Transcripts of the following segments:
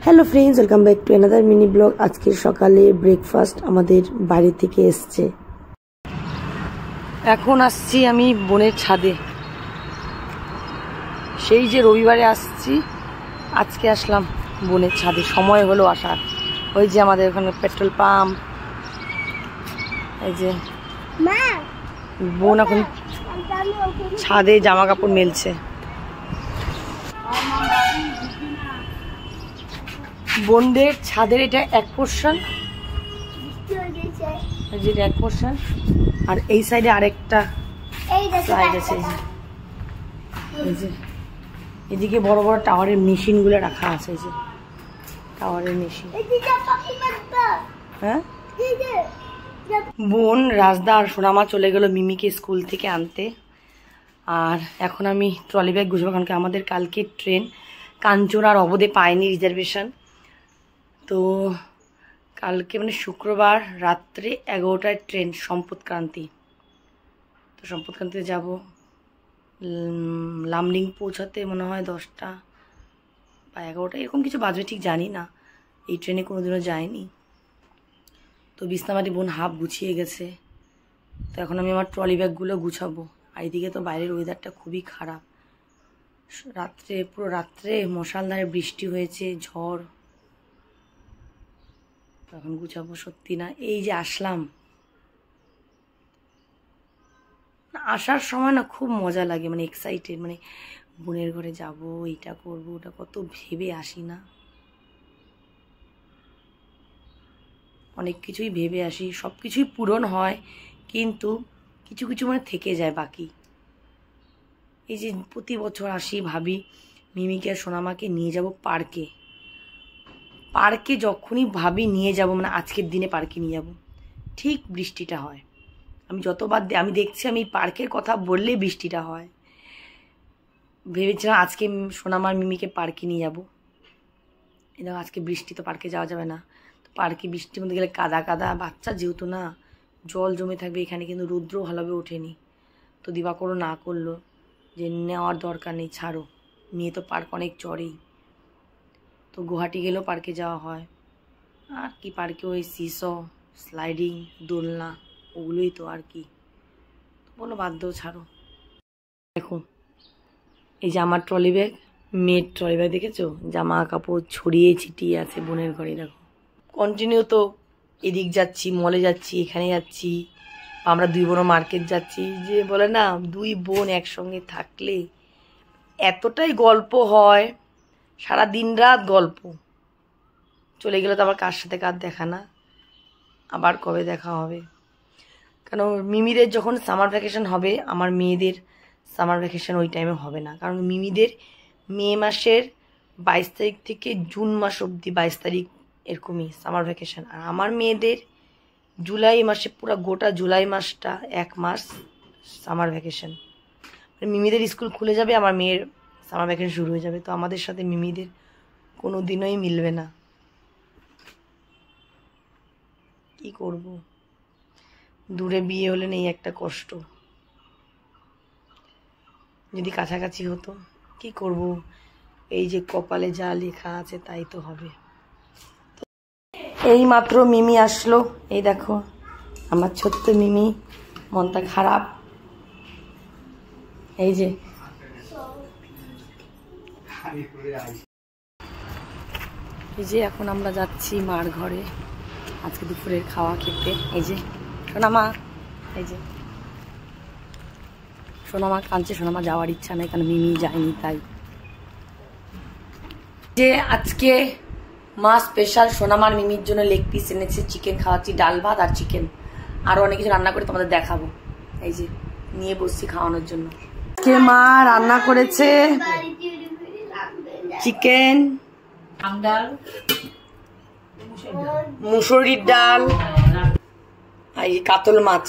Hello friends, welcome back to another mini blog. आज के सकाले ब्रेकफास्ट আমাদের বাড়ি থেকে এসছে। এখন আসছি আমি বোনের ছাদে। সেই যে রবিবারে আসছি, আজকে আসলাম বোনের ছাদে। সময় হলো আসার। ওই যে আমাদের ওখানে পেট্রোল পাম্প, এই যে বোন এখন ছাদে জামা কাপড় মেলছে। বোনদের ছাদের এটা এক পোর্শন, এক পোর্শন, আর এই সাইডে আরেকটা সাইড আছে। এই যে এদিকে বড় বড় টাওয়ারের মেশিন গুলো রাখা আছে। এই যে টাওয়ারের মেশিন। হ্যাঁ, বোন, রাজদা আর সোনামা চলে গেল মিমিকে স্কুল থেকে আনতে। আর এখন আমি ট্রলি ব্যাগ গুছাবো, কারণ আমাদের কালকে ট্রেন কাঞ্চন আর অবধে পায়নি রিজার্ভেশন। তো কালকে মানে শুক্রবার রাত্রে 11টায় ট্রেন সম্পদক্রান্তি। তো সম্পদক্রান্তিতে যাব। লামডিং পৌঁছাতে মনে হয় 10টা বা 11টা এরকম কিছু বাজবে, ঠিক জানি না। এই ট্রেনে কোনোদিনও যায়নি। তো বিছনামাটি বোন হাফ গুছিয়ে গেছে। তো এখন আমি আমার ট্রলি ব্যাগগুলো গুছাবো। আর এদিকে তো বাইরের ওয়েদারটা খুবই খারাপ। রাত্রে পুরো রাত্রে মশালধারে বৃষ্টি হয়েছে, ঝড়। এখন গুছাবো। সত্যি না, এই যে আসলাম, আসার সময় না খুব মজা লাগে, মানে এক্সাইটেড, মানে বোনের ঘরে যাব, এইটা করবো, ওটা কত ভেবে আসি না। অনেক কিছুই ভেবে আসি, সব কিছুই পূরণ হয়, কিন্তু কিছু কিছু মানে থেকে যায় বাকি। এই যে প্রতি বছর আসি, ভাবি মিমিকে আর সোনামাকে নিয়ে যাব পার্কে। পার্কে যখনই ভাবি নিয়ে যাব, মানে আজকের দিনে পার্কে নিয়ে যাব, ঠিক বৃষ্টিটা হয়। আমি যতবার আমি দেখছি, আমি পার্কের কথা বললেই বৃষ্টিটা হয়। ভেবেছিলাম আজকে সোনামার মিমিকে পার্কে নিয়ে যাব। এটা আজকে বৃষ্টি, তো পার্কে যাওয়া যাবে না। তো পার্কে বৃষ্টির মধ্যে গেলে কাদা কাদা, বাচ্চা যেহেতু না, জল জমে থাকবে এখানে। কিন্তু রৌদ্র ভালোভাবে ওঠেনি। তো দিবাকরও না করলো যে নেওয়ার দরকার নেই, ছাড়ো, মেয়ে তো পার্ক অনেক চড়েই। তো গুয়াহাটি গেলেও পার্কে যাওয়া হয়। আর কি পার্কে ওই সিস, স্লাইডিং, দোলনা, ওগুলোই তো আর কি। বলো বাদ দাও, ছাড়ো। দেখো এই যে আমার ট্রলি ব্যাগ, মেয়ের ট্রলি ব্যাগ দেখেছো? জামা কাপড় ছড়িয়ে ছিটিয়ে আছে বোনের ঘরে। দেখো কন্টিনিউ তো এদিক যাচ্ছি, মলে যাচ্ছি, এখানে যাচ্ছি, আমরা দুই বোন মার্কেট যাচ্ছি। যে বলে না, দুই বোন একসঙ্গে থাকলে এতটাই গল্প হয়, সারা দিন রাত গল্প। চলে গেলে তো আবার কার সাথে কার দেখা না, আবার কবে দেখা হবে। কারণ মিমিদের যখন সামার ভ্যাকেশন হবে, আমার মেয়েদের সামার ভ্যাকেশন ওই টাইমে হবে না। কারণ মিমিদের মে মাসের 22 তারিখ থেকে জুন মাস অবধি, 22 তারিখ এরকমই সামার ভ্যাকেশন। আর আমার মেয়েদের জুলাই মাসে, পুরো গোটা জুলাই মাসটা 1 মাস সামার ভ্যাকেশন। মানে মিমিদের স্কুল খুলে যাবে, আমার মেয়ের সামার ভ্যাকেশন শুরু হয়ে যাবে। তো আমাদের সাথে মিমিদের কোনো দিনই মিলবে না। কি করব, দূরে বিয়ে হলে নেই একটা কষ্ট। যদি কাছাকাছি হতো, কি করব, এই যে কপালে যা লেখা আছে তাই তো হবে। এই মাত্র মিমি আসলো, এই দেখো আমার ছোট্ট মিমি, মনটা খারাপ। এই যে এখন আমরা যাচ্ছি মার ঘরে আজকে দুপুরের খাওয়া খেতে। এই যে সোনামা, এই যে সোনামা কাঁদছে, সোনামা যাওয়ার ইচ্ছা নেই, কারণ মিমি যায়নি তাই। যে আজকে মা স্পেশাল সোনামার মিমির জন্য লেগ পিস এনেছে, চিকেন খাওয়াচ্ছি, ডাল ভাত আর চিকেন, আরো অনেক কিছু রান্না করে তোমাদের দেখাবো। এই যে নিয়ে বসছি খাওয়ানোর জন্য। আজকে মা রান্না করেছে চিকেন, মুসুরির ডাল, আর কাতল মাছ।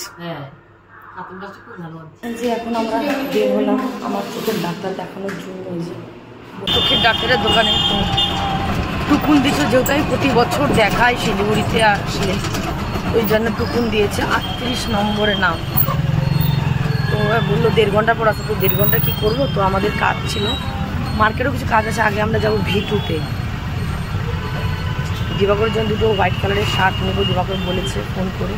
যে এখন আমরা বের হলাম আমার চোখের ডাক্তার দেখানোর জন্য। এই যে চোখের ডাক্তারের দোকানে টুকুন দিয়েছে, যেহেতু আমি প্রতি বছর দেখাই শিলিগুড়িতে আসলে, ওই জন্য টুকুন দিয়েছে 38 নম্বরের নাম। তো বললো 1.5 ঘন্টা পর আসতে। তো 1.5 ঘন্টা কী করবো, তো আমাদের কাজ ছিল, মার্কেটেও কিছু কাজ আছে। আগে আমরা যাবো V2-তে। দিবাকরের জন্য দুটো হোয়াইট কালারের শার্ট নেবো, দিবাকর বলেছে ফোন করে।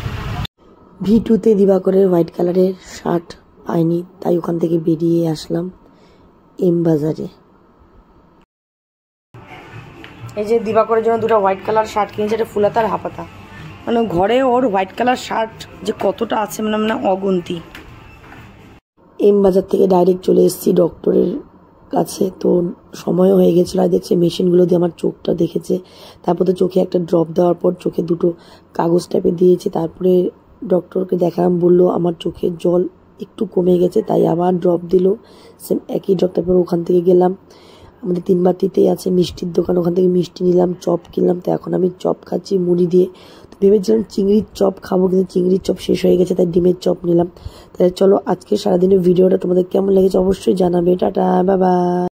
V2-তে দিবাকরের হোয়াইট কালারের শার্ট পাইনি, তাই ওখান থেকে বেরিয়ে আসলাম এম বাজারে। এই যে দিবাকরের জন্য দুটো হোয়াইট কালার শার্ট কিনেছে, এটা ফুলাতা আর হাফাতা। মানে ঘরে ওর হোয়াইট কালার শার্ট যে কতটা আছে মানে অগুন্তি। এম বাজার থেকে ডাইরেক্ট চলে এসেছি ডক্টরের কাছে, তো সময়ও হয়ে গেছিলো। আর দেখছে মেশিনগুলো দিয়ে আমার চোখটা দেখেছে, তারপর তো চোখে একটা ড্রপ দেওয়ার পর চোখে দুটো কাগজ টাইপের দিয়েছে। তারপরে ডক্টরকে দেখালাম, বললো আমার চোখের জল একটু কমে গেছে, তাই আবার ড্রপ দিল, সেম একই ড্রপ। তারপর ওখান থেকে গেলাম, আমাদের 3 বাতিতেই আছে মিষ্টির দোকান, ওখান থেকে মিষ্টি নিলাম, চপ কিনলাম। তো এখন আমি চপ খাচ্ছি মুড়ি দিয়ে। তো ভেবেছিলাম চিংড়ির চপ খাবো, কিন্তু চিংড়ির চপ শেষ হয়ে গেছে, তাই ডিমের চপ নিলাম। তাই চলো আজকে সারাদিনের ভিডিওটা তোমাদের কেমন লেগেছে অবশ্যই জানাবে। Tata, bye bye.